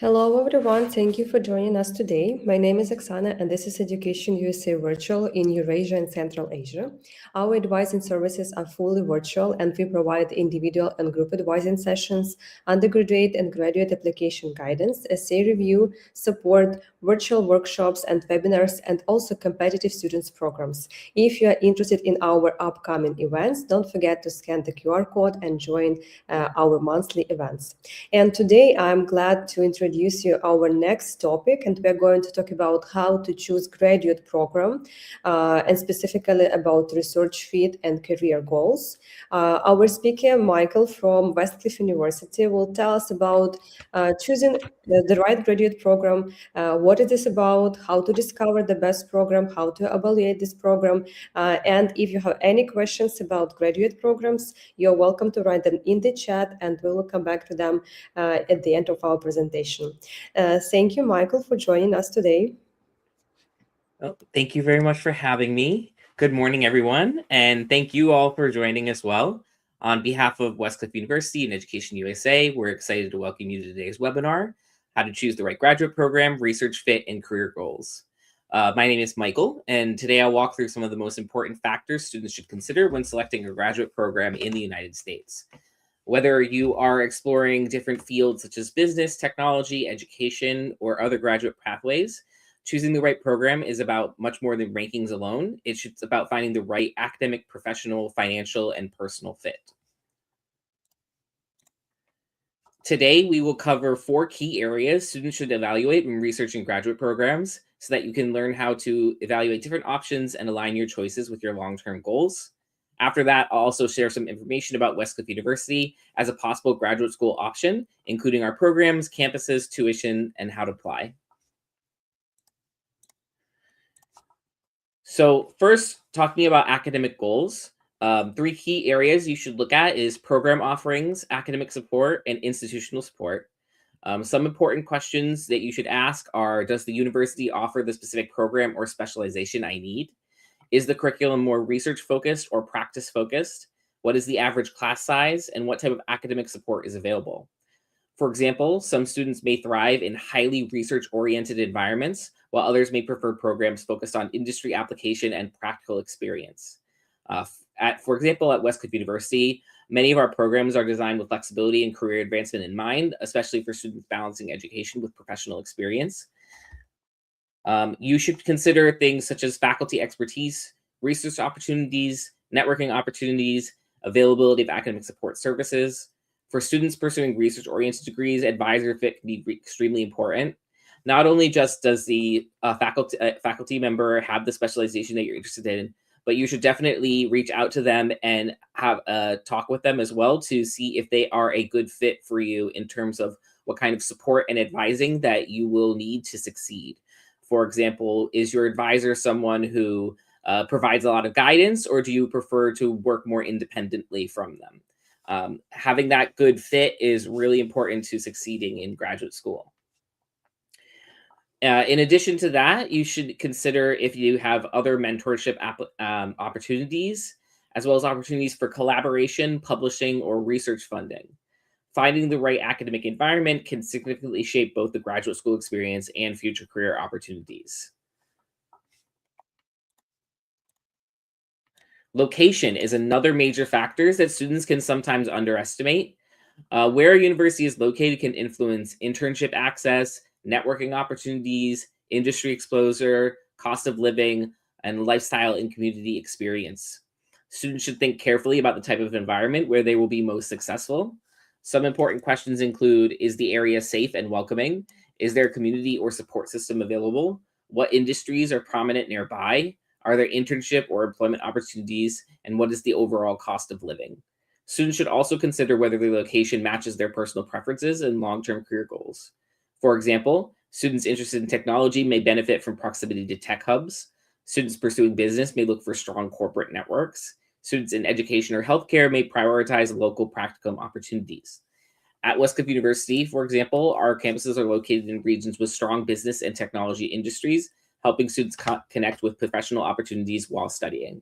Hello, everyone. Thank you for joining us today. My name is Oksana, and this is Education USA Virtual in Eurasia and Central Asia. Our advising services are fully virtual, and we provide individual and group advising sessions, undergraduate and graduate application guidance, essay review, support, virtual workshops and webinars, and also competitive students programs. If you are interested in our upcoming events, don't forget to scan the QR code and join our monthly events. And today I'm glad to introduce you our next topic, and we're going to talk about how to choose graduate program and specifically about research fit and career goals. Our speaker, Michael from Westcliff University, will tell us about choosing the right graduate program, what it is about, how to discover the best program, how to evaluate this program, and if you have any questions about graduate programs, you're welcome to write them in the chat and we will come back to them at the end of our presentation. Thank you, Michael, for joining us today. Well, thank you very much for having me. Good morning, everyone, and thank you all for joining as well. On behalf of Westcliff University and Education USA, we're excited to welcome you to today's webinar, How to Choose the Right Graduate Program, Research Fit, and Career Goals. My name is Michael, and today I'll walk through some of the most important factors students should consider when selecting a graduate program in the United States. Whether you are exploring different fields such as business, technology, education, or other graduate pathways, choosing the right program is about much more than rankings alone. It's about finding the right academic, professional, financial, and personal fit. Today, we will cover 4 key areas students should evaluate when researching graduate programs so that you can learn how to evaluate different options and align your choices with your long-term goals. After that, I'll also share some information about Westcliff University as a possible graduate school option, including our programs, campuses, tuition, and how to apply. So first, talking about academic goals, 3 key areas you should look at is program offerings, academic support, and institutional support. Some important questions that you should ask are, does the university offer the specific program or specialization I need? Is the curriculum more research-focused or practice-focused? What is the average class size? And what type of academic support is available? For example, some students may thrive in highly research-oriented environments, while others may prefer programs focused on industry application and practical experience. For example, at Westcliff University, many of our programs are designed with flexibility and career advancement in mind, especially for students balancing education with professional experience. You should consider things such as faculty expertise, research opportunities, networking opportunities, availability of academic support services. For students pursuing research-oriented degrees, advisor fit can be extremely important. Not only just does the faculty member have the specialization that you're interested in, but you should definitely reach out to them and have a talk with them as well to see if they are a good fit for you in terms of what kind of support and advising that you will need to succeed. For example, is your advisor someone who provides a lot of guidance, or do you prefer to work more independently from them? Having that good fit is really important to succeeding in graduate school. In addition to that, you should consider if you have other mentorship opportunities, as well as opportunities for collaboration, publishing, or research funding. Finding the right academic environment can significantly shape both the graduate school experience and future career opportunities. Location is another major factor that students can sometimes underestimate. Where a university is located can influence internship access, networking opportunities, industry exposure, cost of living, and lifestyle and community experience. Students should think carefully about the type of environment where they will be most successful. Some important questions include, is the area safe and welcoming? Is there a community or support system available? What industries are prominent nearby? Are there internship or employment opportunities? And what is the overall cost of living? Students should also consider whether the location matches their personal preferences and long-term career goals. For example, students interested in technology may benefit from proximity to tech hubs. Students pursuing business may look for strong corporate networks. Students in education or healthcare may prioritize local practicum opportunities. At Westcliff University, for example, our campuses are located in regions with strong business and technology industries, helping students connect with professional opportunities while studying.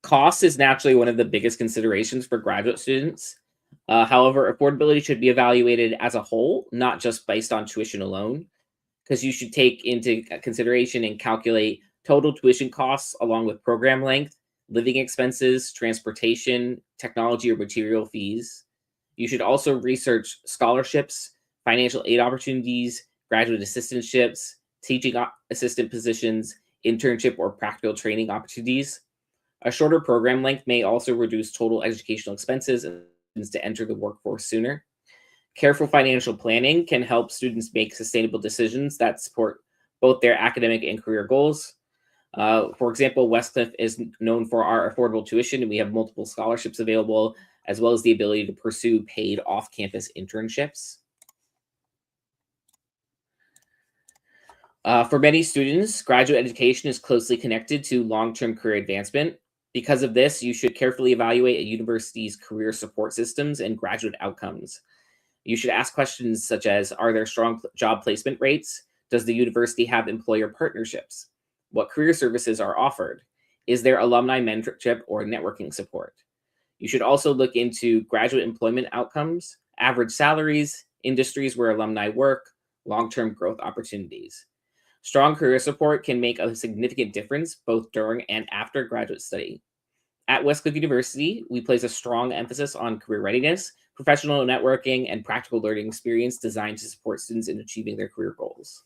Cost is naturally one of the biggest considerations for graduate students. However, affordability should be evaluated as a whole, not just based on tuition alone, because you should take into consideration and calculate total tuition costs along with program length, living expenses, transportation, technology or material fees. You should also research scholarships, financial aid opportunities, graduate assistantships, teaching assistant positions, internship or practical training opportunities. A shorter program length may also reduce total educational expenses and to enter the workforce sooner. Careful financial planning can help students make sustainable decisions that support both their academic and career goals. For example, Westcliff is known for our affordable tuition, and we have multiple scholarships available, as well as the ability to pursue paid off-campus internships. For many students, graduate education is closely connected to long-term career advancement. Because of this, you should carefully evaluate a university's career support systems and graduate outcomes. You should ask questions such as, are there strong job placement rates? Does the university have employer partnerships? What career services are offered? Is there alumni mentorship or networking support? You should also look into graduate employment outcomes, average salaries, industries where alumni work, long-term growth opportunities. Strong career support can make a significant difference both during and after graduate study. At Westcliff University, we place a strong emphasis on career readiness, professional networking, and practical learning experience designed to support students in achieving their career goals.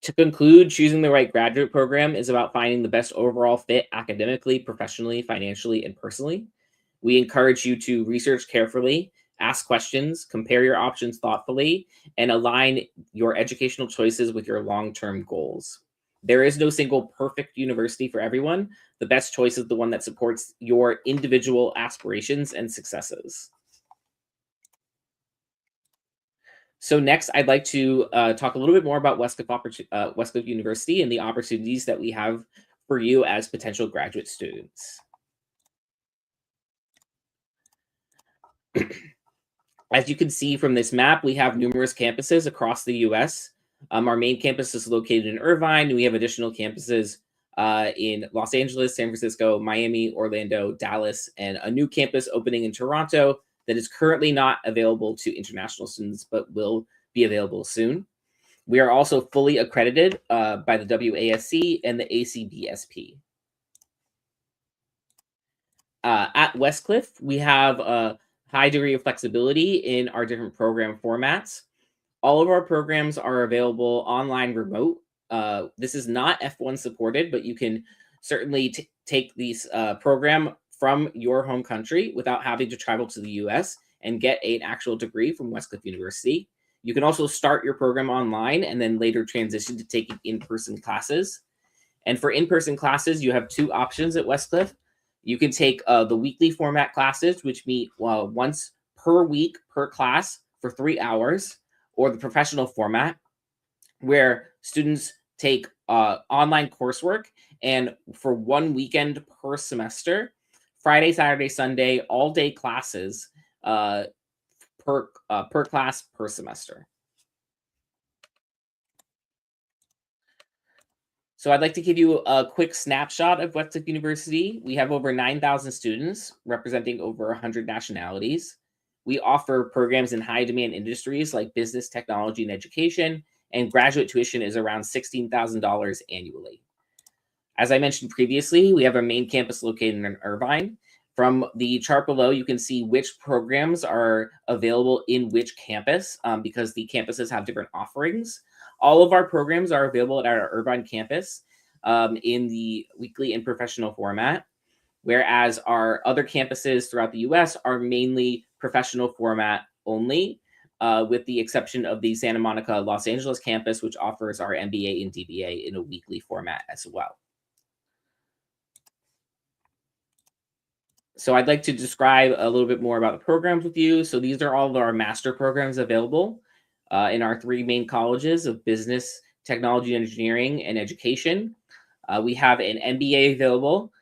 To conclude, choosing the right graduate program is about finding the best overall fit academically, professionally, financially, and personally. We encourage you to research carefully, ask questions, compare your options thoughtfully, and align your educational choices with your long-term goals. There is no single perfect university for everyone. The best choice is the one that supports your individual aspirations and successes. So next, I'd like to talk a little bit more about Westcliff University and the opportunities that we have for you as potential graduate students. As you can see from this map, we have numerous campuses across the US. Our main campus is located in Irvine. We have additional campuses in Los Angeles, San Francisco, Miami, Orlando, Dallas, and a new campus opening in Toronto that is currently not available to international students, but will be available soon. We are also fully accredited by the WASC and the ACBSP. At Westcliff, we have a high degree of flexibility in our different program formats. All of our programs are available online remote. This is not F1 supported, but you can certainly take these program from your home country without having to travel to the US and get an actual degree from Westcliff University. You can also start your program online and then later transition to taking in-person classes. And for in-person classes, you have two options at Westcliff. You can take the weekly format classes, which meet once per week per class for 3 hours, or the professional format, where students take online coursework and for 1 weekend per semester, Friday, Saturday, Sunday, all day classes per class per semester. So I'd like to give you a quick snapshot of Westcliff University. We have over 9,000 students representing over 100 nationalities. We offer programs in high demand industries like business, technology, and education, and graduate tuition is around $16,000 annually. As I mentioned previously, we have a main campus located in Irvine. From the chart below, you can see which programs are available in which campus because the campuses have different offerings. All of our programs are available at our Irvine campus in the weekly and professional format, whereas our other campuses throughout the US are mainly professional format only, with the exception of the Santa Monica, Los Angeles campus, which offers our MBA and DBA in a weekly format as well. So I'd like to describe a little bit more about the programs with you. So these are all of our master programs available in our three main colleges of business, technology, engineering, and education. We have an MBA available,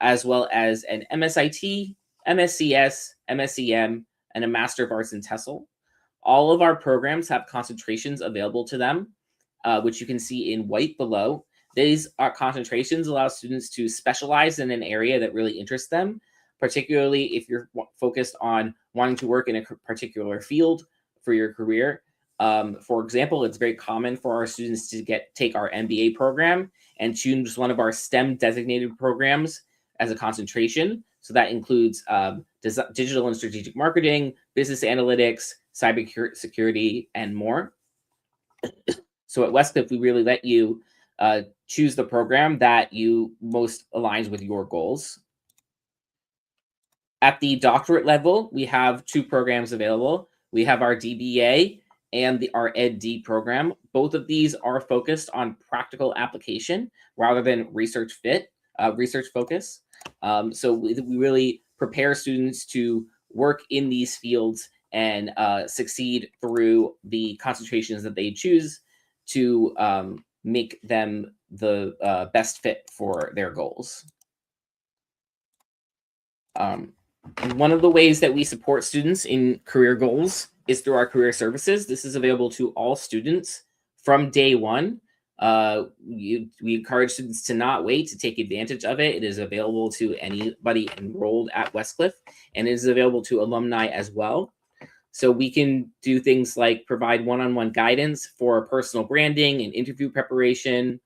as well as an MSIT, MSCS, MSCM, and a Master of Arts in TESOL. All of our programs have concentrations available to them, which you can see in white below. These concentrations allow students to specialize in an area that really interests them, particularly if you're focused on wanting to work in a particular field for your career. For example, it's very common for our students to take our MBA program and choose one of our STEM designated programs as a concentration. So that includes digital and strategic marketing, business analytics, cybersecurity, and more. So at Westcliff, we really let you choose the program that you most aligns with your goals. At the doctorate level, we have 2 programs available. We have our DBA and our EdD program. Both of these are focused on practical application rather than research focus. So we really prepare students to work in these fields and succeed through the concentrations that they choose to make them the best fit for their goals. One of the ways that we support students in career goals is through our career services. This is available to all students from day one. We encourage students to not wait to take advantage of it. It is available to anybody enrolled at Westcliff, and it is available to alumni as well. So we can do things like provide one-on-one guidance for personal branding and interview preparation.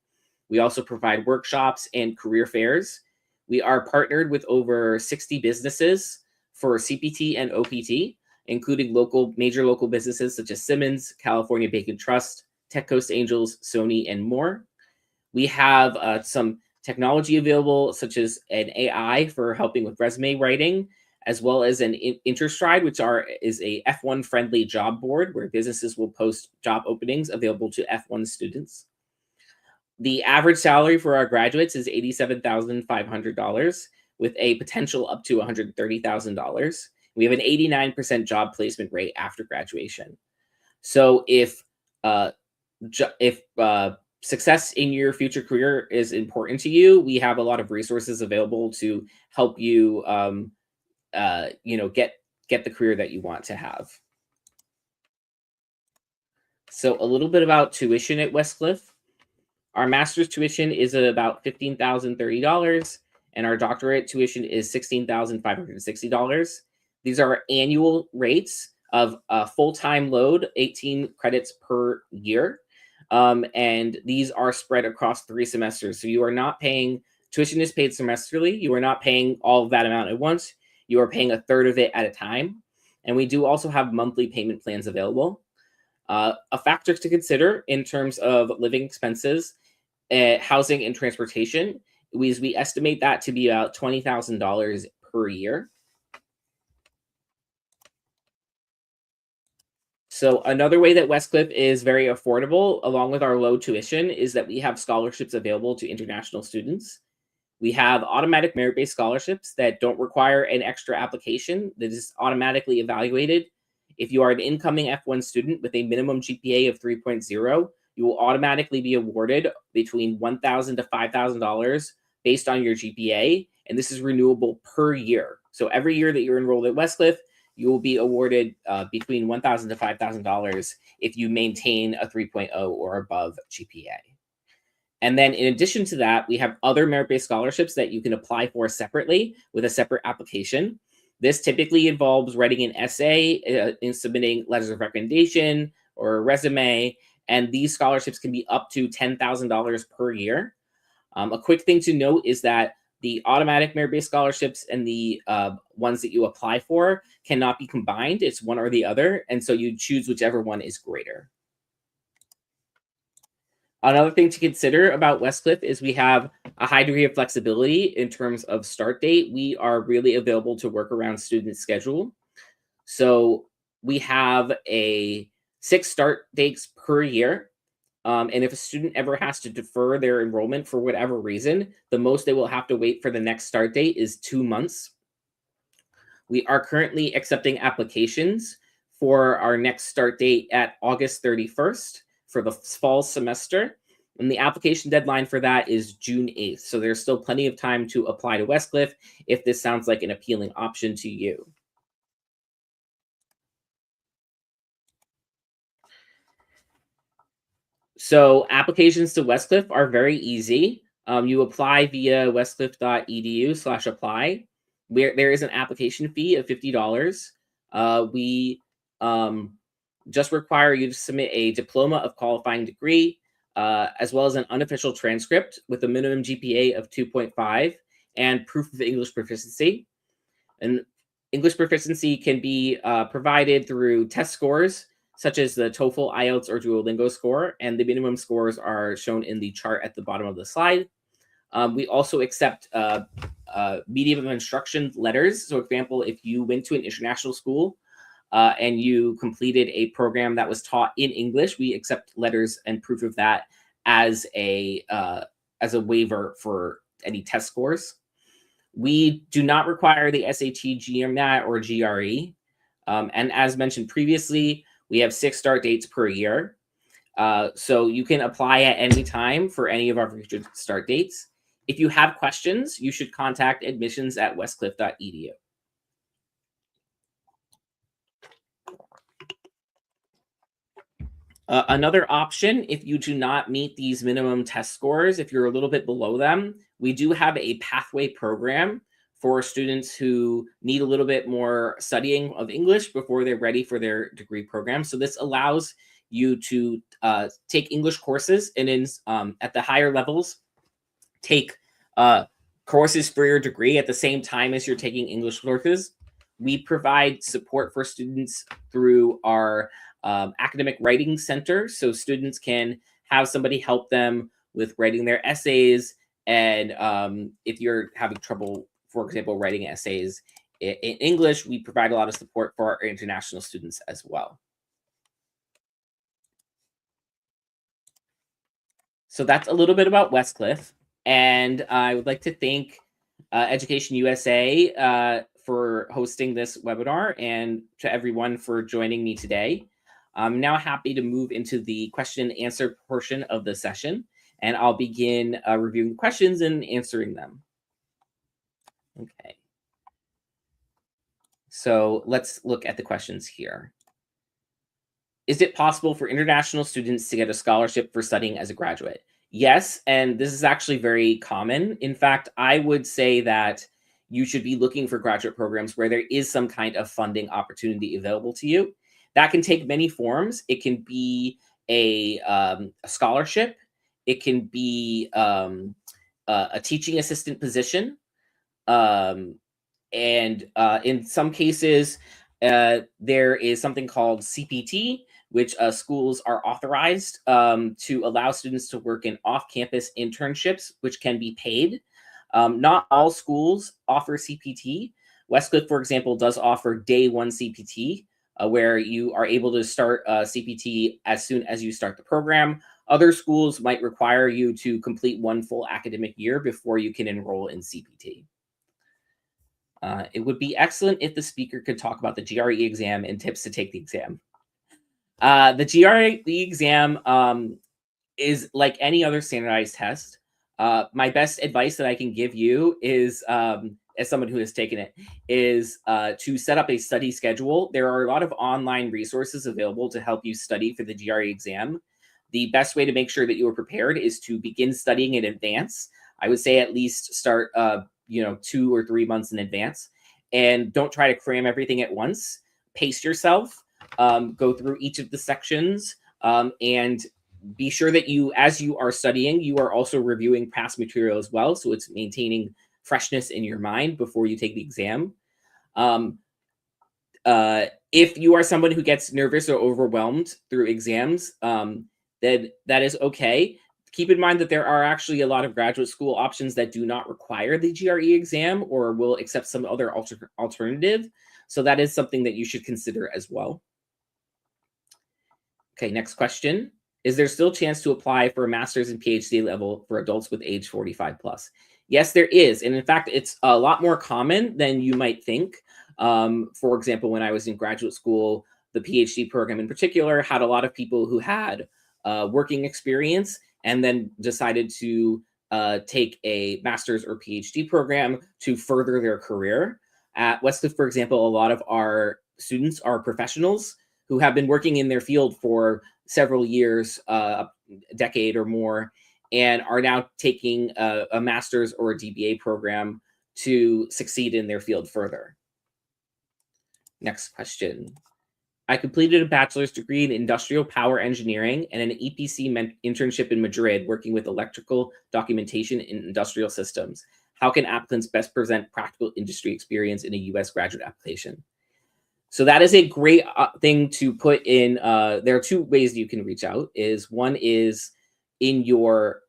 We also provide workshops and career fairs. We are partnered with over 60 businesses for CPT and OPT, including major local businesses such as Simmons, California Bacon Trust, Tech Coast Angels, Sony, and more. We have some technology available, such as an AI for helping with resume writing, as well as an Interstride, which is a F1 friendly job board where businesses will post job openings available to F1 students. The average salary for our graduates is $87,500 with a potential up to $130,000. We have an 89% job placement rate after graduation. So if success in your future career is important to you, we have a lot of resources available to help you, get the career that you want to have. So a little bit about tuition at Westcliff. Our master's tuition is about $15,030, and our doctorate tuition is $16,560. These are annual rates of a full-time load, 18 credits per year. And these are spread across 3 semesters. So you are not paying, tuition is paid semesterly. You are not paying all of that amount at once. You are paying a third of it at a time. And we do also have monthly payment plans available. A factor to consider in terms of living expenses, housing and transportation, we estimate that to be about $20,000 per year. So another way that Westcliff is very affordable, along with our low tuition, is that we have scholarships available to international students. We have automatic merit-based scholarships that don't require an extra application, that is automatically evaluated. If you are an incoming F1 student with a minimum GPA of 3.0, you will automatically be awarded between $1,000 to $5,000 based on your GPA, and this is renewable per year. So every year that you're enrolled at Westcliff, you will be awarded between $1,000 to $5,000 if you maintain a 3.0 or above GPA. And then in addition to that, we have other merit-based scholarships that you can apply for separately with a separate application. This typically involves writing an essay, in submitting letters of recommendation or a resume, and these scholarships can be up to $10,000 per year. A quick thing to note is that the automatic merit-based scholarships and the ones that you apply for cannot be combined. It's one or the other, and so you choose whichever one is greater. Another thing to consider about Westcliff is we have a high degree of flexibility in terms of start date. We are really available to work around student schedule. So we have 6 start dates per year. And if a student ever has to defer their enrollment for whatever reason, the most they will have to wait for the next start date is 2 months. We are currently accepting applications for our next start date at August 31st for the fall semester. And the application deadline for that is June 8th. So there's still plenty of time to apply to Westcliff if this sounds like an appealing option to you. So applications to Westcliff are very easy. You apply via westcliff.edu/apply, where there is an application fee of $50. We just require you to submit a diploma of qualifying degree, as well as an unofficial transcript with a minimum GPA of 2.5 and proof of English proficiency. And English proficiency can be provided through test scores, such as the TOEFL, IELTS, or Duolingo score, and the minimum scores are shown in the chart at the bottom of the slide. We also accept medium of instruction letters. So, for example, if you went to an international school and you completed a program that was taught in English, we accept letters and proof of that as a waiver for any test scores. We do not require the SAT, GMAT, or GRE. And as mentioned previously, we have 6 start dates per year. So you can apply at any time for any of our future start dates. If you have questions, you should contact admissions@westcliff.edu. Another option, if you do not meet these minimum test scores, if you're a little bit below them, we do have a pathway program for students who need a little bit more studying of English before they're ready for their degree program. So this allows you to take English courses and in at the higher levels, take courses for your degree at the same time as you're taking English courses. We provide support for students through our academic writing center, so students can have somebody help them with writing their essays. And if you're having trouble, for example, writing essays in English, we provide a lot of support for our international students as well. So that's a little bit about Westcliff, and I would like to thank Education USA for hosting this webinar, and to everyone for joining me today. I'm now happy to move into the question and answer portion of the session, and I'll begin reviewing questions and answering them. Okay. So let's look at the questions here. Is it possible for international students to get a scholarship for studying as a graduate? Yes, and this is actually very common. In fact, I would say that you should be looking for graduate programs where there is some kind of funding opportunity available to you. That can take many forms. It can be a scholarship. It can be a teaching assistant position. And in some cases, there is something called CPT, which schools are authorized to allow students to work in off-campus internships, which can be paid. Not all schools offer CPT. Westcliff, for example, does offer day 1 CPT, where you are able to start CPT as soon as you start the program. Other schools might require you to complete 1 full academic year before you can enroll in CPT. It would be excellent if the speaker could talk about the GRE exam and tips to take the exam. The GRE exam is like any other standardized test. My best advice that I can give you is, as someone who has taken it, is to set up a study schedule. There are a lot of online resources available to help you study for the GRE exam. The best way to make sure that you are prepared is to begin studying in advance. I would say at least start 2 or 3 months in advance, and don't try to cram everything at once. Pace yourself, go through each of the sections, and be sure that you, as you are studying, you are also reviewing past material as well, so it's maintaining freshness in your mind before you take the exam. If you are someone who gets nervous or overwhelmed through exams, then that is okay. Keep in mind that there are actually a lot of graduate school options that do not require the GRE exam or will accept some other alternative. So that is something that you should consider as well. Okay, next question. Is there still a chance to apply for a master's and PhD level for adults with age 45 plus? Yes, there is. And in fact, it's a lot more common than you might think. For example, when I was in graduate school, the PhD program in particular had a lot of people who had working experience and then decided to take a master's or PhD program to further their career. At Westcliff, for example, a lot of our students are professionals who have been working in their field for several years, a decade or more, and are now taking a master's or a DBA program to succeed in their field further. Next question. I completed a bachelor's degree in industrial power engineering and an EPC internship in Madrid working with electrical documentation in industrial systems. How can applicants best present practical industry experience in a US graduate application? So that is a great thing to put in. There are two ways you can reach out. One is in your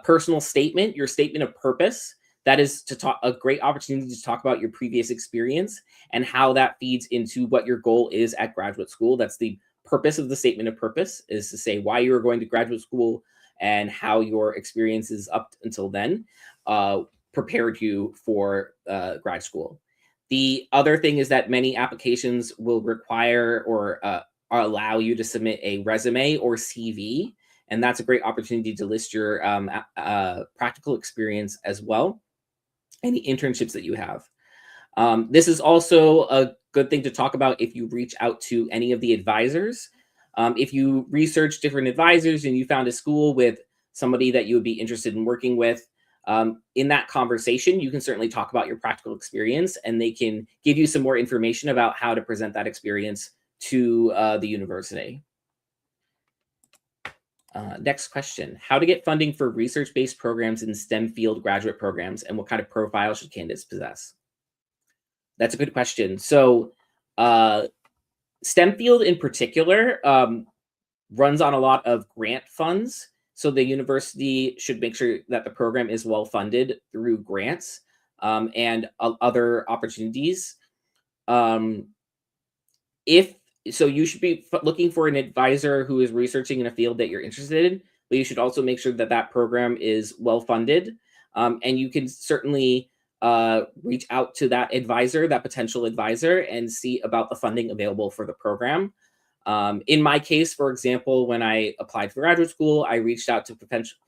personal statement, your statement of purpose. That is a great opportunity to talk about your previous experience and how that feeds into what your goal is at graduate school. That's the purpose of the statement of purpose, is to say why you are going to graduate school and how your experiences up until then prepared you for grad school. The other thing is that many applications will require or allow you to submit a resume or CV, and that's a great opportunity to list your practical experience as well, any internships that you have. This is also a good thing to talk about if you reach out to any of the advisors. If you research different advisors and you found a school with somebody that you would be interested in working with, in that conversation, you can certainly talk about your practical experience, and they can give you some more information about how to present that experience to the university. Next question. How to get funding for research-based programs in STEM field graduate programs, and what kind of profile should candidates possess? That's a good question. So STEM field in particular runs on a lot of grant funds. So the university should make sure that the program is well funded through grants and other opportunities. So you should be looking for an advisor who is researching in a field that you're interested in, but you should also make sure that that program is well funded. And you can certainly reach out to that advisor, that potential advisor, and see about the funding available for the program. In my case, for example, when I applied for graduate school, I reached out to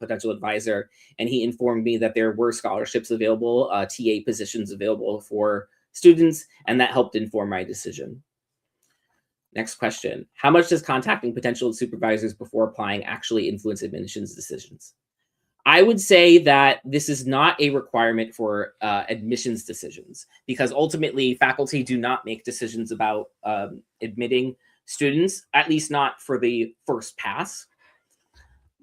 potential advisor, and he informed me that there were scholarships available, TA positions available for students, and that helped inform my decision. Next question. How much does contacting potential supervisors before applying actually influence admissions decisions? I would say that this is not a requirement for admissions decisions, because ultimately faculty do not make decisions about admitting students, at least not for the first pass.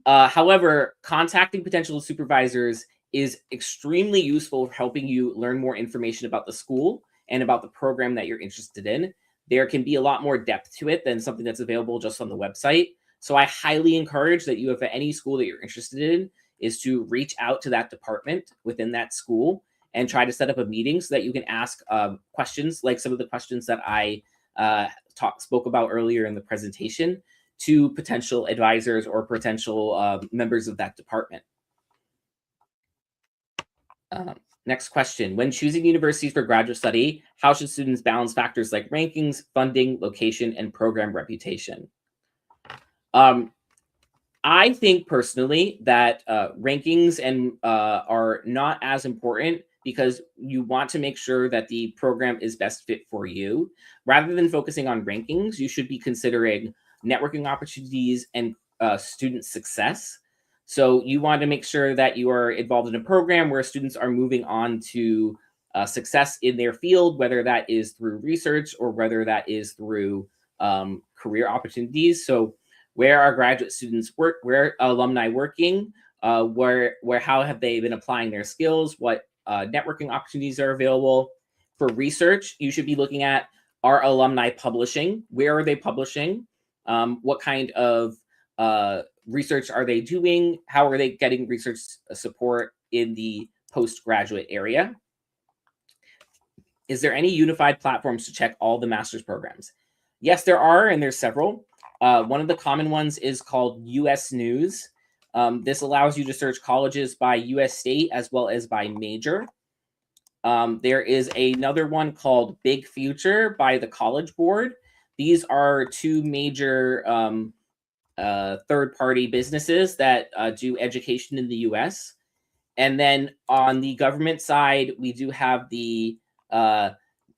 However, contacting potential supervisors is extremely useful for helping you learn more information about the school and about the program that you're interested in. There can be a lot more depth to it than something that's available just on the website. So I highly encourage that you, if at any school that you're interested in, is to reach out to that department within that school and try to set up a meeting so that you can ask questions like some of the questions that I spoke about earlier in the presentation to potential advisors or potential members of that department. Next question. When choosing universities for graduate study, how should students balance factors like rankings, funding, location, and program reputation? I think personally that rankings are not as important, because you want to make sure that the program is best fit for you. Rather than focusing on rankings, you should be considering networking opportunities and student success. So you want to make sure that you are involved in a program where students are moving on to success in their field, whether that is through research or whether that is through career opportunities. So where are graduate students work? Where are alumni working? Where how have they been applying their skills? What networking opportunities are available? For research, you should be looking at, are alumni publishing? Where are they publishing? What kind of research are they doing? How are they getting research support in the postgraduate area? Is there any unified platforms to check all the master's programs? Yes, there are, and there's several. One of the common ones is called US News. This allows you to search colleges by US state as well as by major. There is another one called Big Future by the College Board. These are two major third-party businesses that do education in the US. And then on the government side, we do have the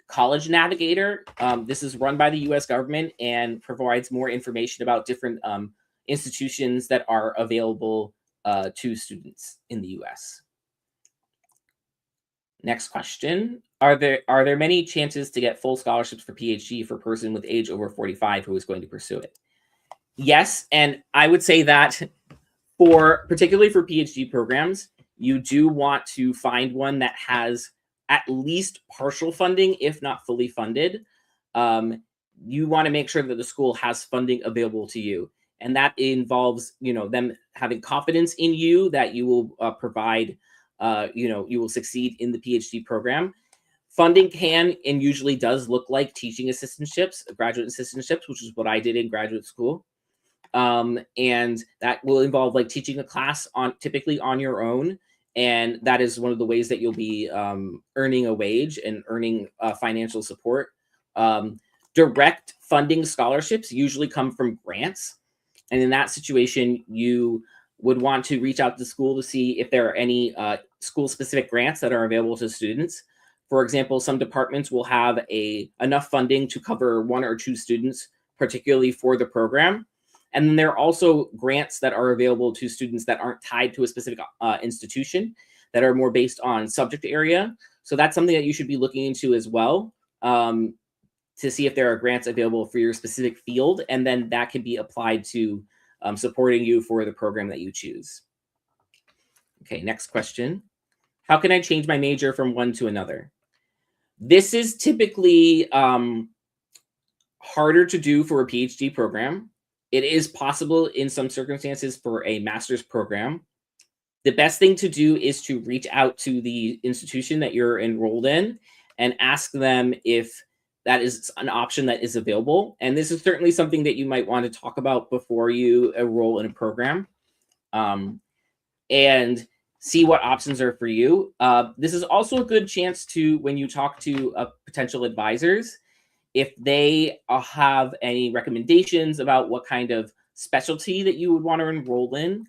College Navigator. This is run by the US government and provides more information about different institutions that are available to students in the US. Next question. Are there many chances to get full scholarships for PhD for a person with age over 45 who is going to pursue it? Yes, and I would say that particularly for PhD programs, you do want to find one that has at least partial funding, if not fully funded. You want to make sure that the school has funding available to you, and that involves, them having confidence in you that you will provide, you will succeed in the PhD program. Funding can and usually does look like teaching assistantships, graduate assistantships, which is what I did in graduate school. And that will involve like teaching a class typically on your own. And that is one of the ways that you'll be earning a wage and earning financial support. Direct funding scholarships usually come from grants. And in that situation, you would want to reach out to the school to see if there are any school-specific grants that are available to students. For example, some departments will have enough funding to cover 1 or 2 students, particularly for the program. And then there are also grants that are available to students that aren't tied to a specific institution, that are more based on subject area. So that's something that you should be looking into as well, to see if there are grants available for your specific field. And then that can be applied to supporting you for the program that you choose. Okay, next question. How can I change my major from one to another? This is typically harder to do for a PhD program. It is possible in some circumstances for a master's program. The best thing to do is to reach out to the institution that you're enrolled in and ask them if that is an option that is available. And this is certainly something that you might want to talk about before you enroll in a program, and see what options are for you. This is also a good chance to, when you talk to potential advisors, if they have any recommendations about what kind of specialty that you would want to enroll in.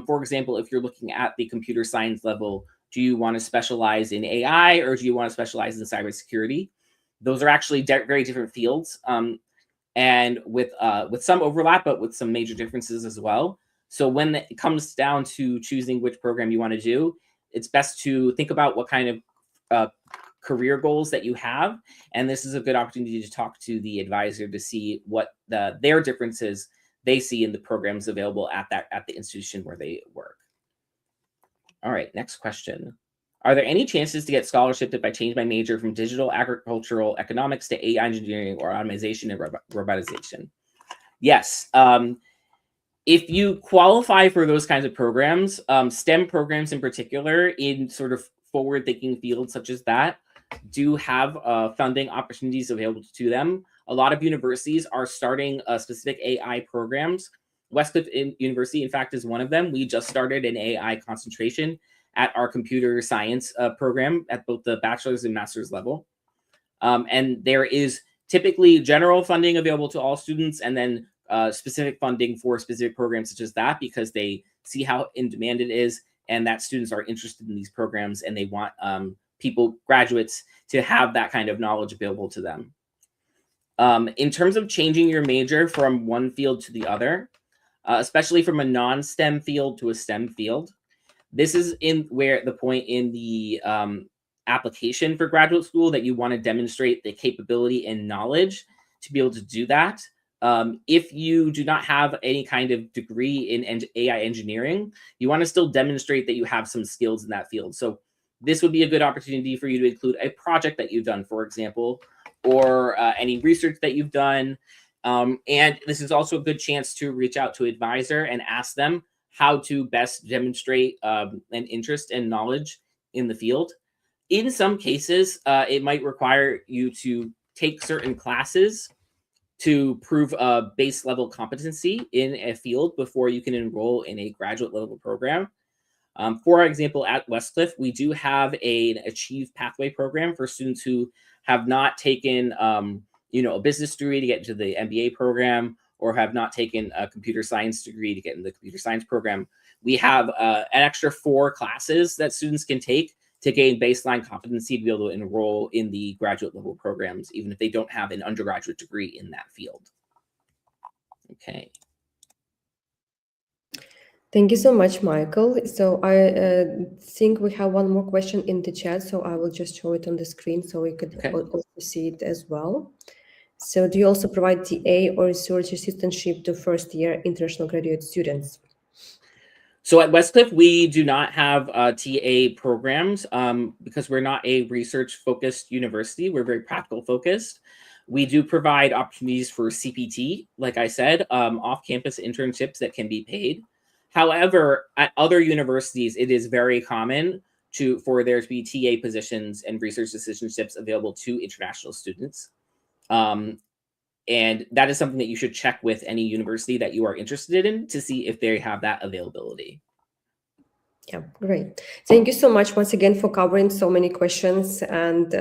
For example, if you're looking at the computer science level, do you want to specialize in AI or do you want to specialize in cybersecurity? Those are actually very different fields, and with some overlap, but with some major differences as well. So when it comes down to choosing which program you want to do, it's best to think about what kind of career goals that you have. And this is a good opportunity to talk to the advisor to see what their differences they see in the programs available at the institution where they work. All right, next question. Are there any chances to get scholarship if I change my major from digital agricultural economics to AI engineering or automation and robotization? Yes. If you qualify for those kinds of programs, STEM programs in particular, in sort of forward-thinking fields such as that, do have funding opportunities available to them. A lot of universities are starting specific AI programs. Westcliff University, in fact, is one of them. We just started an AI concentration at our computer science program at both the bachelor's and master's level. And there is typically general funding available to all students, and then specific funding for specific programs such as that, because they see how in demand it is and that students are interested in these programs and they want graduates, to have that kind of knowledge available to them. In terms of changing your major from one field to the other, especially from a non-STEM field to a STEM field, this is the point in the application for graduate school that you want to demonstrate the capability and knowledge to be able to do that. If you do not have any kind of degree in AI engineering, you want to still demonstrate that you have some skills in that field. So this would be a good opportunity for you to include a project that you've done, for example, or any research that you've done. And this is also a good chance to reach out to an advisor and ask them how to best demonstrate an interest and knowledge in the field. In some cases, it might require you to take certain classes to prove a base level competency in a field before you can enroll in a graduate level program. For example, at Westcliff, we do have an Achieve Pathway program for students who have not taken a business degree to get into the MBA program, or have not taken a computer science degree to get into the computer science program. We have an extra 4 classes that students can take to gain baseline competency to be able to enroll in the graduate level programs, even if they don't have an undergraduate degree in that field. Okay. Thank you so much, Michael. So I think we have one more question in the chat, so I will just show it on the screen so we could also see it as well. So do you also provide TA or research assistantship to first-year international graduate students? So at Westcliff, we do not have TA programs because we're not a research-focused university. We're very practical-focused. We do provide opportunities for CPT, like I said, off-campus internships that can be paid. However, at other universities, it is very common for there to be TA positions and research assistantships available to international students. And that is something that you should check with any university that you are interested in to see if they have that availability. Yeah, great. Thank you so much once again for covering so many questions. And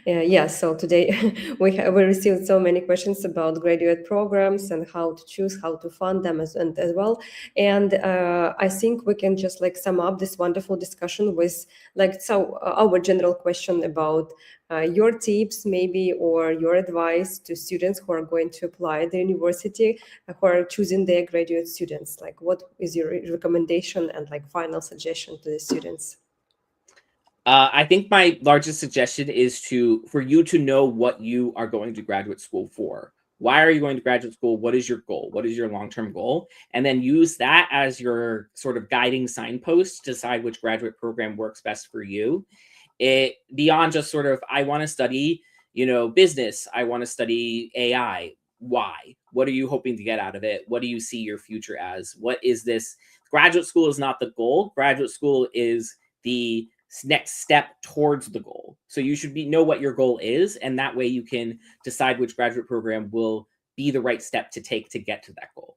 yeah, so today we received so many questions about graduate programs and how to choose, how to fund them as well. And I think we can just like sum up this wonderful discussion with our general question about your tips maybe, or your advice to students who are going to apply at the university, who are choosing their graduate students. Like, what is your recommendation and like final suggestion to the students? I think my largest suggestion is for you to know what you are going to graduate school for. Why are you going to graduate school? What is your goal? What is your long-term goal? And then use that as your sort of guiding signpost to decide which graduate program works best for you. Beyond just sort of, I want to study, business. I want to study AI. Why? What are you hoping to get out of it? What do you see your future as? What is this? Graduate school is not the goal. Graduate school is the next step towards the goal. So you should know what your goal is, and that way you can decide which graduate program will be the right step to take to get to that goal.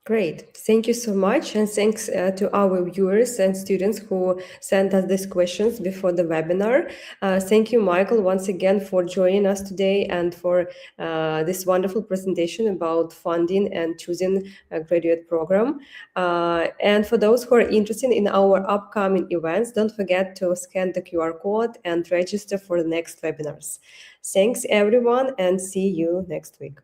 Great. Thank you so much. And thanks to our viewers and students who sent us these questions before the webinar. Thank you, Michael, once again for joining us today and for this wonderful presentation about funding and choosing a graduate program. And for those who are interested in our upcoming events, don't forget to scan the QR code and register for the next webinars. Thanks, everyone, and see you next week.